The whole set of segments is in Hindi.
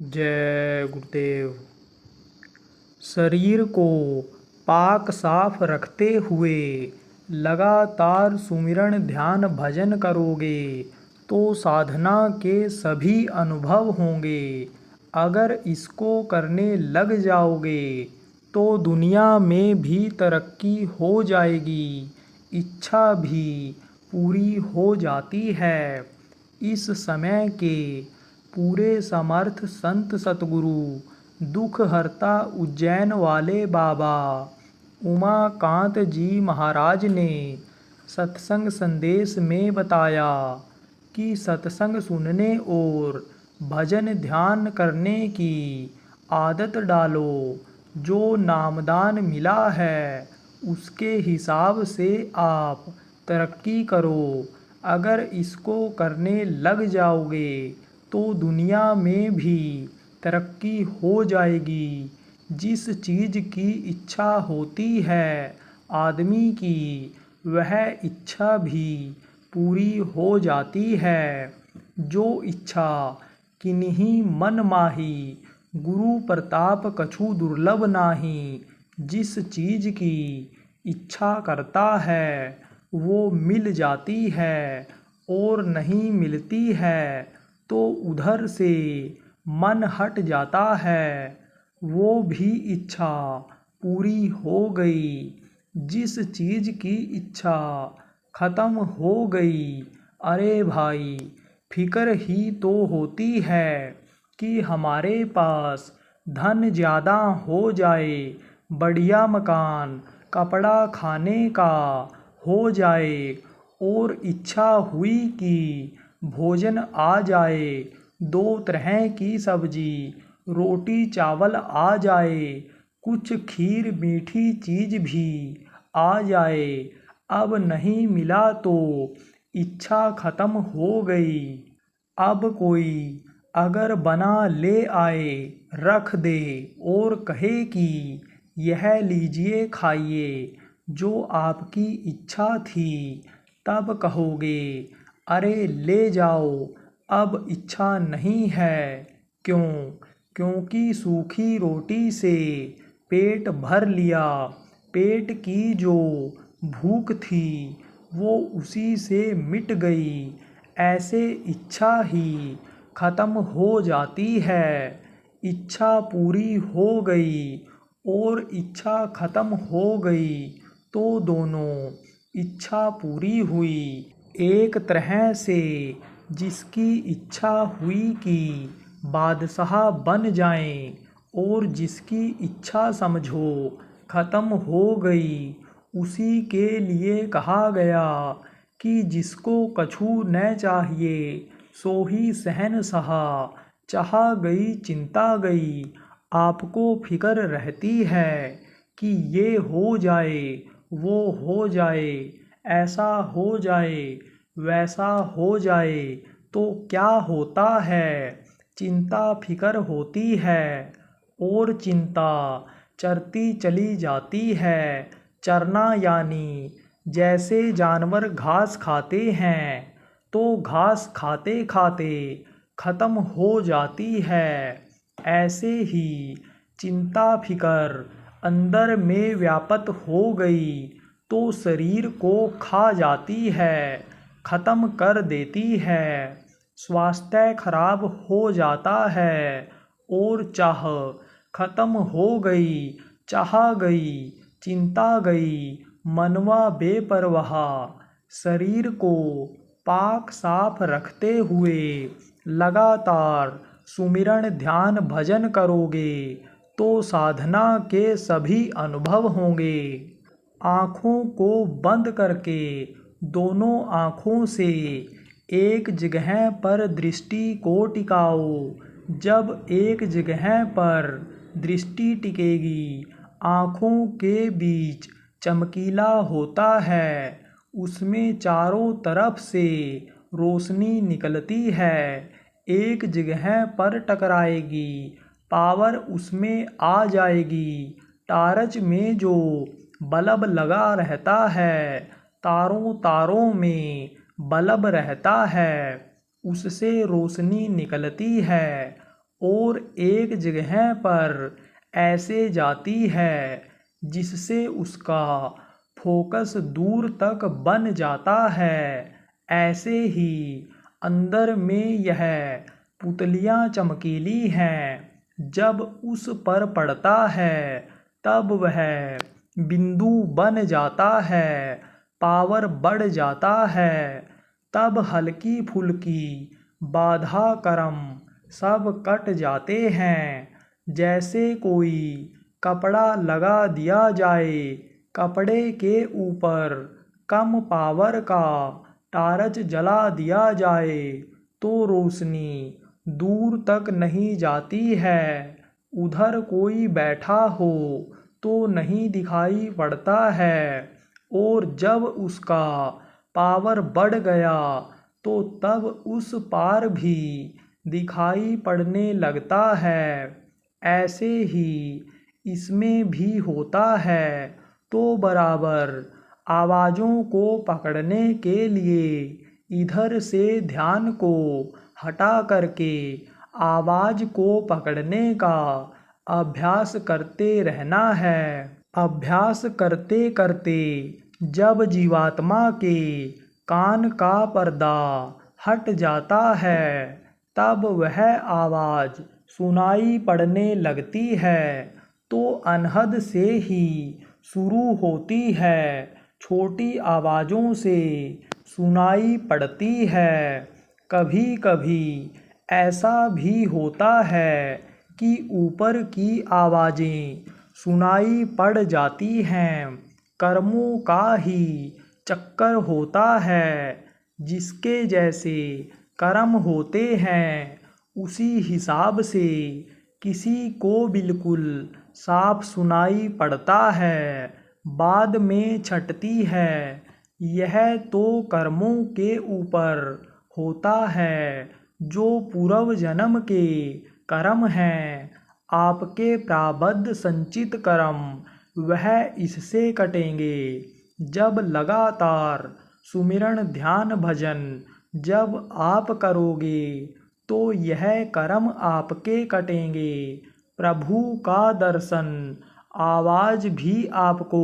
जय गुरुदेव। शरीर को पाक साफ रखते हुए लगातार सुमिरन ध्यान भजन करोगे तो साधना के सभी अनुभव होंगे। अगर इसको करने लग जाओगे तो दुनिया में भी तरक्की हो जाएगी, इच्छा भी पूरी हो जाती है। इस समय के पूरे समर्थ संत सतगुरु दुख हरता उज्जैन वाले बाबा उमाकांत जी महाराज ने सत्संग संदेश में बताया कि सत्संग सुनने और भजन ध्यान करने की आदत डालो। जो नामदान मिला है उसके हिसाब से आप तरक्की करो। अगर इसको करने लग जाओगे तो दुनिया में भी तरक्की हो जाएगी। जिस चीज़ की इच्छा होती है आदमी की, वह इच्छा भी पूरी हो जाती है। जो इच्छा किन्हीं मन माही, गुरु प्रताप कछु दुर्लभ नाही। जिस चीज़ की इच्छा करता है वो मिल जाती है, और नहीं मिलती है तो उधर से मन हट जाता है। वो भी इच्छा पूरी हो गई। जिस चीज़ की इच्छा खत्म हो गई, अरे भाई फिक्र ही तो होती है कि हमारे पास धन ज़्यादा हो जाए, बढ़िया मकान कपड़ा खाने का हो जाए, और इच्छा हुई कि भोजन आ जाए, दो तरह की सब्जी रोटी चावल आ जाए, कुछ खीर मीठी चीज़ भी आ जाए। अब नहीं मिला तो इच्छा खत्म हो गई। अब कोई अगर बना ले आए रख दे और कहे कि यह लीजिए खाइए, जो आपकी इच्छा थी, तब कहोगे अरे ले जाओ, अब इच्छा नहीं है। क्यों? क्योंकि सूखी रोटी से पेट भर लिया। पेट की जो भूख थी वो उसी से मिट गई। ऐसे इच्छा ही खत्म हो जाती है। इच्छा पूरी हो गई और इच्छा खत्म हो गई तो दोनों इच्छा पूरी हुई। एक तरह से जिसकी इच्छा हुई कि बादशाह बन जाएं, और जिसकी इच्छा समझो खत्म हो गई, उसी के लिए कहा गया कि जिसको कछु न चाहिए सो ही सहन सहा। चाह गई चिंता गई। आपको फिक्र रहती है कि ये हो जाए, वो हो जाए, ऐसा हो जाए, वैसा हो जाए, तो क्या होता है? चिंता फिक्र होती है और चिंता चरती चली जाती है। चरना यानी जैसे जानवर घास खाते हैं तो घास खाते खाते खत्म हो जाती है, ऐसे ही चिंता फिक्र अंदर में व्याप्त हो गई तो शरीर को खा जाती है, खत्म कर देती है। स्वास्थ्य खराब हो जाता है और चाह खत्म हो गई, चाह गई, चिंता गई, मनवा बेपरवाह। शरीर को पाक साफ रखते हुए लगातार सुमिरन ध्यान भजन करोगे तो साधना के सभी अनुभव होंगे। आँखों को बंद करके दोनों आँखों से एक जगह पर दृष्टि को टिकाओ। जब एक जगह पर दृष्टि टिकेगी, आँखों के बीच चमकीला होता है, उसमें चारों तरफ से रोशनी निकलती है, एक जगह पर टकराएगी, पावर उसमें आ जाएगी। टार्च में जो बल्ब लगा रहता है, तारों तारों में बल्ब रहता है, उससे रोशनी निकलती है और एक जगह पर ऐसे जाती है जिससे उसका फोकस दूर तक बन जाता है। ऐसे ही अंदर में यह पुतलियाँ चमकीली हैं, जब उस पर पड़ता है तब वह बिंदु बन जाता है, पावर बढ़ जाता है। तब हल्की फुल्की बाधा कर्म सब कट जाते हैं। जैसे कोई कपड़ा लगा दिया जाए, कपड़े के ऊपर कम पावर का टार्च जला दिया जाए तो रोशनी दूर तक नहीं जाती है। उधर कोई बैठा हो तो नहीं दिखाई पड़ता है, और जब उसका पावर बढ़ गया तो तब उस पार भी दिखाई पड़ने लगता है। ऐसे ही इसमें भी होता है। तो बराबर आवाज़ों को पकड़ने के लिए इधर से ध्यान को हटा करके आवाज़ को पकड़ने का अभ्यास करते रहना है। अभ्यास करते करते जब जीवात्मा के कान का पर्दा हट जाता है तब वह आवाज़ सुनाई पड़ने लगती है। तो अनहद से ही शुरू होती है, छोटी आवाज़ों से सुनाई पड़ती है। कभी कभी ऐसा भी होता है कि ऊपर की आवाज़ें सुनाई पड़ जाती हैं। कर्मों का ही चक्कर होता है। जिसके जैसे कर्म होते हैं उसी हिसाब से किसी को बिल्कुल साफ सुनाई पड़ता है, बाद में छटती है। यह तो कर्मों के ऊपर होता है। जो पूर्व जन्म के कर्म हैं, आपके प्रारब्ध संचित कर्म, वह इससे कटेंगे। जब लगातार सुमिरन ध्यान भजन जब आप करोगे तो यह कर्म आपके कटेंगे। प्रभु का दर्शन, आवाज़ भी आपको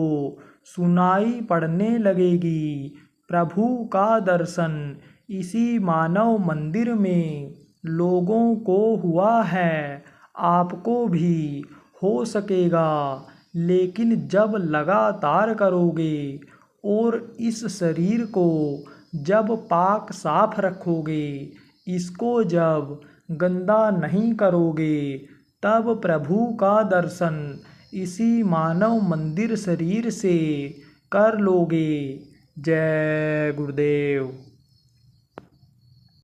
सुनाई पड़ने लगेगी। प्रभु का दर्शन इसी मानव मंदिर में लोगों को हुआ है, आपको भी हो सकेगा। लेकिन जब लगातार करोगे और इस शरीर को जब पाक साफ रखोगे, इसको जब गंदा नहीं करोगे, तब प्रभु का दर्शन इसी मानव मंदिर शरीर से कर लोगे। जय गुरुदेव।